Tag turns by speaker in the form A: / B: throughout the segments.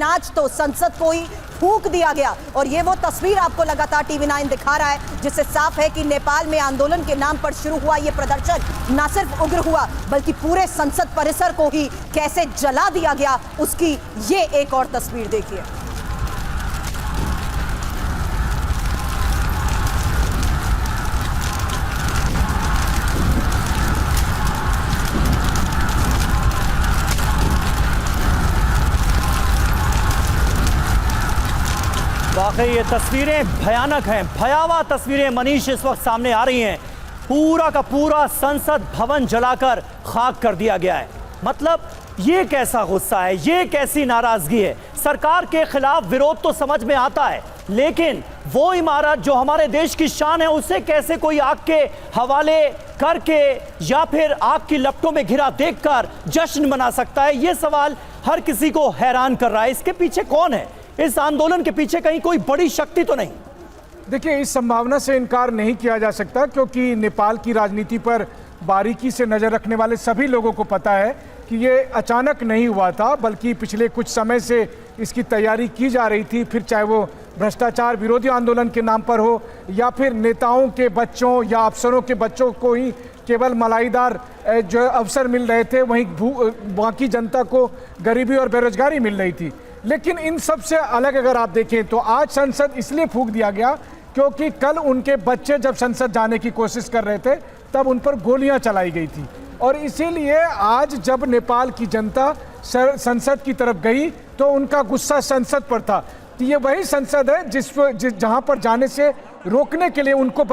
A: लेकिन आज तो संसद को ही फूंक दिया गया। और ये वो तस्वीर आपको लगातार टीवी 9 दिखा रहा है, जिससे साफ है कि नेपाल में आंदोलन के नाम पर शुरू हुआ ये प्रदर्शन न सिर्फ उग्र हुआ, बल्कि पूरे संसद परिसर को ही कैसे जला दिया गया, उसकी ये एक और तस्वीर देखिए।
B: वाकई ये तस्वीरें भयानक हैं, भयावह तस्वीरें मनीष इस वक्त सामने आ रही हैं। पूरा का पूरा संसद भवन जलाकर खाक कर दिया गया है। मतलब ये कैसा गुस्सा है, ये कैसी नाराजगी है। सरकार के खिलाफ विरोध तो समझ में आता है, लेकिन वो इमारत जो हमारे देश की शान है, उसे कैसे कोई आग के हवाले करके या फिर आग की लपटों में घिरा देखकर जश्न मना सकता है? ये सवाल हर किसी को हैरान कर रहा है। इसके पीछे कौन है? इस आंदोलन के पीछे कहीं कोई बड़ी शक्ति तो नहीं?
C: देखिए, इस संभावना से इनकार नहीं किया जा सकता, क्योंकि नेपाल की राजनीति पर बारीकी से नजर रखने वाले सभी लोगों को पता है कि ये अचानक नहीं हुआ था, बल्कि पिछले कुछ समय से इसकी तैयारी की जा रही थी। फिर चाहे वो भ्रष्टाचार विरोधी आंदोलन के नाम पर हो, या फिर नेताओं के बच्चों या अफसरों के बच्चों को ही केवल मलाईदार जो अवसर मिल रहे थे, वहीं बाकी जनता को गरीबी और बेरोजगारी मिल रही थी। लेकिन इन सब से अलग अगर आप देखें तो आज संसद इसलिए फूंक दिया गया क्योंकि कल उनके बच्चे जब संसद जाने की कोशिश कर रहे थे तब उन पर गोलियां चलाई गई थी। और इसीलिए आज जब नेपाल की जनता संसद की तरफ गई तो उनका गुस्सा संसद पर था। तो ये वही संसद है जहां पर जाने से रोकने के लिए उनके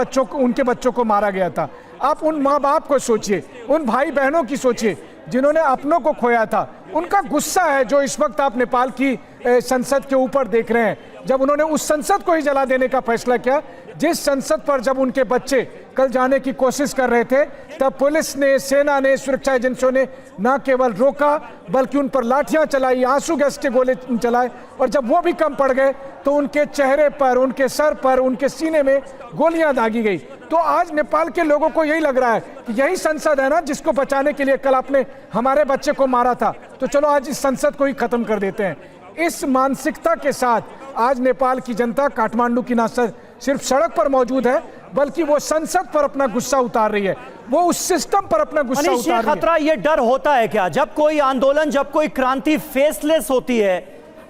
C: बच्चों को मारा गया था। आप उन माँ बाप को सोचिए, उन भाई बहनों की सोचिए जिन्होंने अपनों को खोया था। उनका गुस्सा है जो इस वक्त आप नेपाल की संसद के ऊपर देख रहे हैं, जब उन्होंने उस संसद को ही जला देने का फैसला किया जिस संसद पर जब उनके बच्चे कल जाने की कोशिश कर रहे थे, तब पुलिस ने, सेना ने, सुरक्षा एजेंसियों ने न केवल रोका बल्कि उन पर लाठियां चलाई, आंसू गैस के गोले चलाए। और जब वो भी कम पड़ गए तो उनके चेहरे पर, उनके सर पर, उनके सीने में गोलियां दागी गई। तो आज नेपाल के लोगों को यही लग रहा है कि यही संसद है ना जिसको बचाने के लिए कल आपने हमारे बच्चे को मारा था, तो चलो आज इस संसद को ही खत्म कर देते हैं। इस मानसिकता के साथ आज नेपाल की जनता काठमांडू की ना सिर्फ सड़क पर मौजूद है, बल्कि वो संसद पर अपना गुस्सा उतार रही है, वो उस सिस्टम पर अपना गुस्सा उतार रही है।
B: खतरा, ये डर होता है क्या जब कोई आंदोलन, जब कोई क्रांति फेसलेस होती है?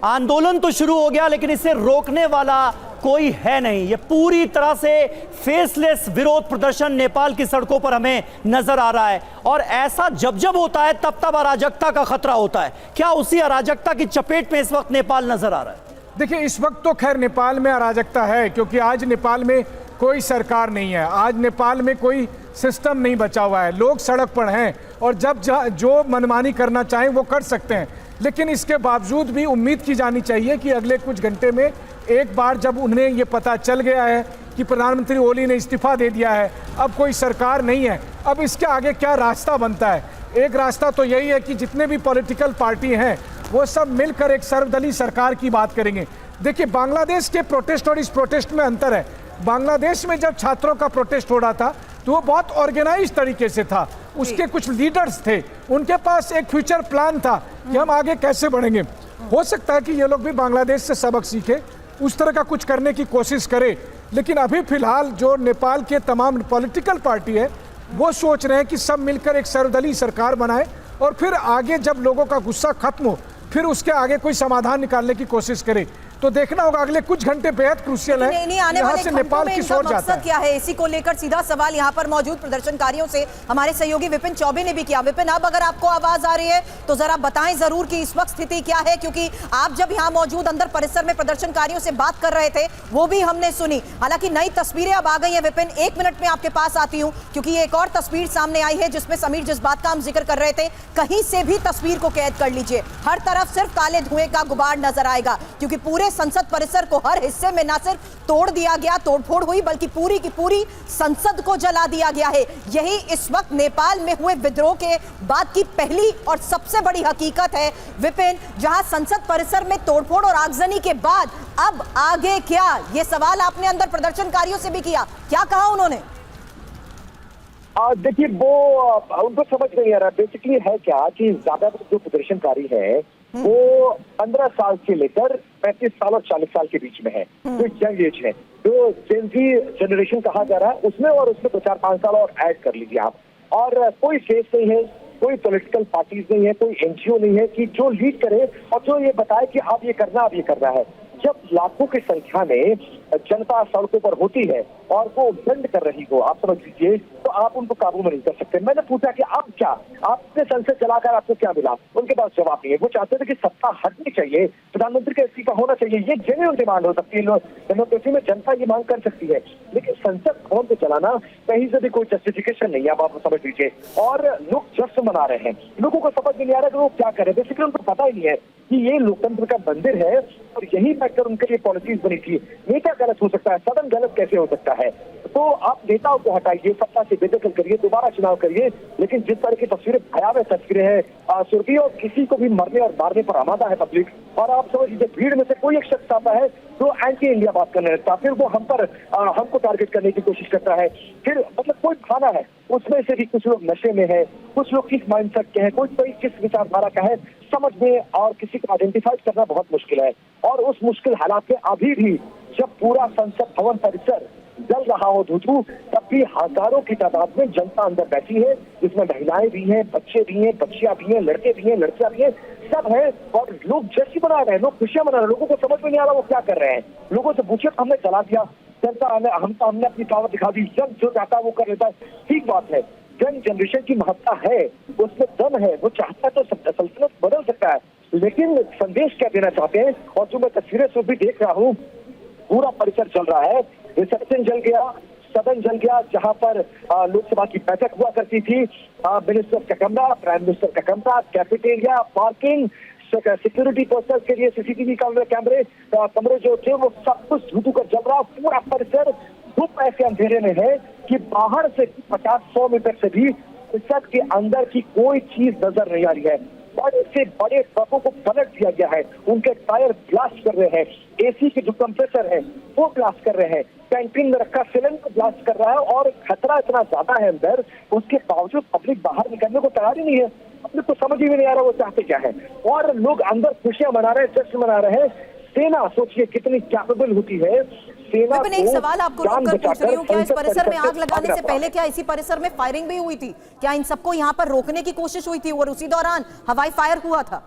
B: आंदोलन तो शुरू हो गया लेकिन इसे रोकने वाला कोई है नहीं। ये पूरी तरह से फेसलेस विरोध प्रदर्शन नेपाल की सड़कों पर हमें नजर आ रहा है। और ऐसा जब जब होता है तब तब अराजकता का खतरा होता है। क्या उसी अराजकता की चपेट में इस वक्त नेपाल नजर आ रहा है?
C: देखिए, इस वक्त तो खैर नेपाल में अराजकता है, क्योंकि आज नेपाल में कोई सरकार नहीं है, आज नेपाल में कोई सिस्टम नहीं बचा हुआ है, लोग सड़क पर हैं और जब जो मनमानी करना चाहें वो कर सकते हैं। लेकिन इसके बावजूद भी उम्मीद की जानी चाहिए कि अगले कुछ घंटे में एक बार जब उन्हें ये पता चल गया है कि प्रधानमंत्री ओली ने इस्तीफा दे दिया है, अब कोई सरकार नहीं है, अब इसके आगे क्या रास्ता बनता है? एक रास्ता तो यही है कि जितने भी पॉलिटिकल पार्टी हैं वो सब मिलकर एक सर्वदलीय सरकार की बात करेंगे। देखिए, बांग्लादेश के प्रोटेस्ट और इस प्रोटेस्ट में अंतर है। बांग्लादेश में जब छात्रों का प्रोटेस्ट हो रहा था तो वो बहुत ऑर्गेनाइज तरीके से था, उसके कुछ लीडर्स थे, उनके पास एक फ्यूचर प्लान था कि हम आगे कैसे बढ़ेंगे। हो सकता है कि ये लोग भी बांग्लादेश से सबक सीखे, उस तरह का कुछ करने की कोशिश करें। लेकिन अभी फिलहाल जो नेपाल के तमाम पॉलिटिकल पार्टी है वो सोच रहे हैं कि सब मिलकर एक सर्वदलीय सरकार बनाए और फिर आगे जब लोगों का गुस्सा खत्म हो फिर उसके आगे कोई समाधान निकालने की कोशिश करे। तो देखना होगा, अगले कुछ घंटे बेहद क्रूशियल है। यहाँ से नेपाल की सोच जाता है
A: क्या है, इसी को लेकर सीधा सवाल यहाँ पर मौजूद प्रदर्शनकारियों से हमारे सहयोगी विपिन चौबे ने भी किया। विपिन, अब अगर आपको आवाज आ रही है तो जरा बताएं जरूर कि इस वक्त स्थिति क्या है, क्योंकि आप जब यहाँ मौजूद अंदर परिसर में प्रदर्शनकारियों से बात कर रहे थे वो भी हमने सुनी। हालांकि नई तस्वीरें अब आ गई है। विपिन, एक मिनट में आपके पास आती हूँ, क्योंकि एक और तस्वीर सामने आई है जिसमें समीर जिस बात का हम जिक्र कर रहे थे, कहीं से भी तस्वीर को कैद कर लीजिए, हर तरफ सिर्फ काले धुएं का गुबार नजर आएगा, क्योंकि पूरे संसद परिसर को हर हिस्से में ना सिर्फ तोड़ दिया गया, तोड़फोड़ हुई, बल्कि पूरी की पूरी संसद को जला दिया गया है। यही इस वक्त नेपाल में हुए विद्रोह के बाद की पहली और सबसे बड़ी हकीकत है विपिन, जहां संसद परिसर में तोड़फोड़ और आगजनी के बाद अब आगे क्या? ये सवाल आपने अंदर प्रदर्शनकारियों से भी किया, क्या कहा उन्होंने?
D: देखिए, वो उनको समझ नहीं आ रहा बेसिकली है क्या कि ज्यादातर जो प्रदर्शनकारी है वो 15 साल से लेकर 35 साल और 40 साल के बीच में है, तो यंग एज है। तो जेन ज़ी जनरेशन कहा जा रहा है उसमें, और उसमें 2-4-5 साल और ऐड कर लीजिए आप। और कोई फेस नहीं है, कोई पॉलिटिकल पार्टीज नहीं है, कोई एनजीओ नहीं है कि जो लीड करे और जो ये बताए कि आप ये करना, आप ये करना है। जब लाखों की संख्या में जनता सड़कों पर होती है और वो दंड कर रही हो, आप समझ लीजिए, तो आप उनको काबू में नहीं कर सकते। मैंने पूछा कि आप क्या, आपने संसद चलाकर आपको क्या मिला? उनके पास जवाब नहीं है। वो चाहते थे कि सत्ता हटनी चाहिए, प्रधानमंत्री का इस्तीफा होना चाहिए। ये जेन्युइन डिमांड हो सकती है, डेमोक्रेसी में जनता ये मांग कर सकती है, लेकिन संसद भवन को चलाना कहीं से भी कोई जस्टिफिकेशन नहीं है, आप समझ लीजिए। और लोग जश्न मना रहे हैं, लोगों को समझ में नहीं आ रहा कि वो क्या करें। बेसिकली उनको पता ही नहीं है कि ये लोकतंत्र का मंदिर है और यही बैठकर उनके लिए पॉलिसीज बनी थी। नेता गलत हो सकता है, सदन गलत कैसे हो सकता है? तो आप नेताओं को हटाइए, सत्ता से बेदखल करिए, दोबारा चुनाव करिए, लेकिन जिस तरह की तस्वीरें, भयावह तस्वीरें हैं सुर्खी, और किसी को भी मरने और मारने पर आमादा है पब्लिक। और आप समझ लीजिए, भीड़ में से कोई एक शख्स आता है जो एंटी इंडिया बात करने लगता है, फिर वो हमको टारगेट करने की कोशिश करता है। फिर मतलब कोई खाना है, उसमें से भी कुछ लोग नशे में है, कुछ लोग किस माइंडसेट के हैं, कोई किस विचारधारा का है, समझ में और किसी को आइडेंटिफाई करना बहुत मुश्किल है। और उस मुश्किल हालात में अभी भी जब पूरा संसद भवन परिसर जल रहा हो धुधु, तब भी हजारों की तादाद में जनता अंदर बैठी है, जिसमें महिलाएं भी हैं, बच्चे भी हैं, बच्चियां भी हैं, लड़के भी हैं, लड़कियां भी हैं, सब है। और लोग जश्न मना रहे हैं, लोग खुशियां मना रहे हैं। लोगों को समझ में नहीं आ रहा वो क्या कर रहे हैं। लोगों से पूछे, हमने जला दिया, जनता हमने अपनी पावर दिखा दी, जब जो चाहता है वो कर लेता है। ठीक बात है, यंग जनरेशन की महत्ता है, उसमें दम है, वो चाहता है तो सल्तनत बदल सकता है। लेकिन संदेश क्या देना चाहते हैं? और जो मैं तस्वीरें से भी देख रहा हूँ, पूरा परिसर जल रहा है, रिसेप्शन जल गया, सदन जल गया, जहां पर लोकसभा की बैठक हुआ करती थी। मिनिस्टर का कमरा, प्राइम मिनिस्टर का कमरा, कैफेटेरिया, पार्किंग, सिक्योरिटी पर्सनल के लिए सीसीटीवी कैमरे कमरे जो थे, वो सब कुछ धुधु कर जल रहा। पूरा परिसर धूप ऐसे अंधेरे में है कि बाहर से 50-100 मीटर से भी परिसर के अंदर की कोई चीज नजर नहीं आ रही है। बड़े से बड़े ट्रकों को पलट दिया गया है, उनके टायर ब्लास्ट कर रहे हैं, एसी के जो कंप्रेसर है वो ब्लास्ट कर रहे हैं, कैंटीन में रखा सिलेंडर ब्लास्ट कर रहा है। और खतरा इतना ज्यादा है अंदर, उसके बावजूद पब्लिक बाहर निकलने को तैयार ही नहीं है। पब्लिक को समझ ही नहीं आ रहा वो चाहते क्या है। और लोग अंदर खुशियां मना रहे हैं, जश्न मना रहे हैं। सेना सोचिए कितनी कैपेबल होती है।
A: विपिन, एक सवाल आपको रोककर पूछ रही हूँ, क्या इस परिसर में आग लगाने से पहले क्या इसी परिसर में फायरिंग भी हुई थी? क्या इन सबको यहाँ पर रोकने की कोशिश हुई थी और उसी दौरान हवाई फायर हुआ था?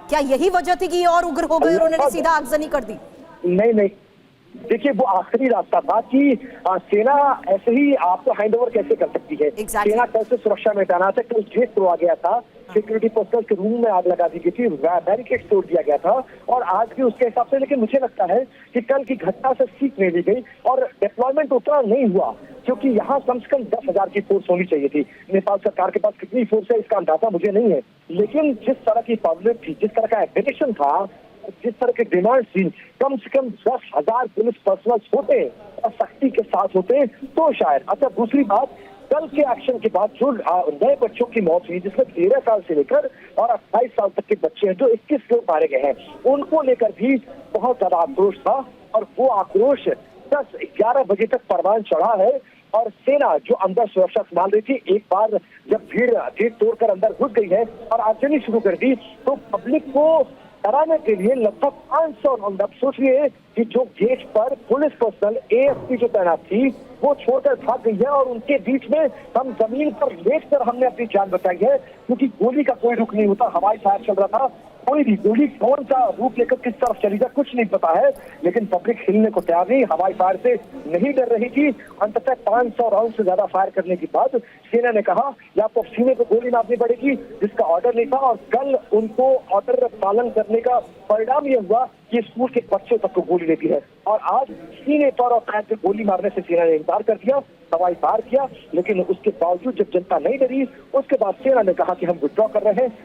A: क्या यही वजह थी कि और उग्र हो गए और उन्होंने सीधा आगजनी कर दी?
D: नहीं, देखिए वो आखिरी रास्ता था कि सेना ऐसे ही आपको हैंड ओवर कैसे कर सकती है। सेना कैसे सुरक्षा में तैनात है। कल गेट तोड़ा गया था, सिक्योरिटी पर्सनल के रूम में आग लगा दी गई थी, बैरिकेड तोड़ दिया गया था, और आज भी उसके हिसाब से। लेकिन मुझे लगता है कि कल की घटना से सीख नहीं ली गई और डिप्लॉयमेंट उतना नहीं हुआ, क्योंकि यहाँ कम से कम 10,000 की फोर्स होनी चाहिए थी। नेपाल सरकार के पास कितनी फोर्स है इसका अंदाजा मुझे नहीं है, लेकिन जिस तरह की पब्लिक थी, जिस तरह का एप्लीकेशन था, जिस तरह की डिमांड थी, कम से कम 10,000 पुलिस पर्सनल होते और सख्ती के साथ होते तो शायद। अच्छा, दूसरी बात, कल के एक्शन के बाद जो नए बच्चों की मौत हुई, जिसमें 13 साल से लेकर और 28 साल तक के बच्चे हैं, जो 21 लोग मारे गए हैं, उनको लेकर भी बहुत ज्यादा आक्रोश था। और वो आक्रोश 10-11 बजे तक परवान चढ़ा है। और सेना जो अंदर सुरक्षा संभाल रही थी, एक बार जब भीड़ तोड़कर अंदर घुस गई है और आगजनी शुरू कर दी, तो पब्लिक को डराने के लिए लगभग 500 राउंड, सोचिए कि जो गेट पर पुलिस पर्सनल एएफपी जो तैनात थी वो छोड़कर भाग गई है। और उनके बीच में हम जमीन पर लेटकर हमने अपनी जान बचाई है, क्योंकि गोली का कोई रुख नहीं होता। हवाई फायर चल रहा था, कोई भी गोली कौन सा रूप लेकर किस तरफ चली जाए कुछ नहीं पता है, लेकिन पब्लिक हिलने को तैयार नहीं, हवाई फायर से नहीं डर रही थी। अंततः 500 राउंड से ज्यादा फायर करने के बाद सेना ने कहा या तो सीने पे गोली मारनी पड़ेगी, जिसका ऑर्डर नहीं था। और कल उनको ऑर्डर पालन करने का परिणाम यह हुआ कि स्कूल के बच्चों तक को गोली लेती है। और आज सीने पर और पैर पे गोली मारने से सेना ने इनकार कर दिया, हवाई फायर किया। लेकिन उसके बावजूद जब जनता नहीं डरी, उसके बाद सेना ने कहा कि हम विड्रॉ कर रहे हैं।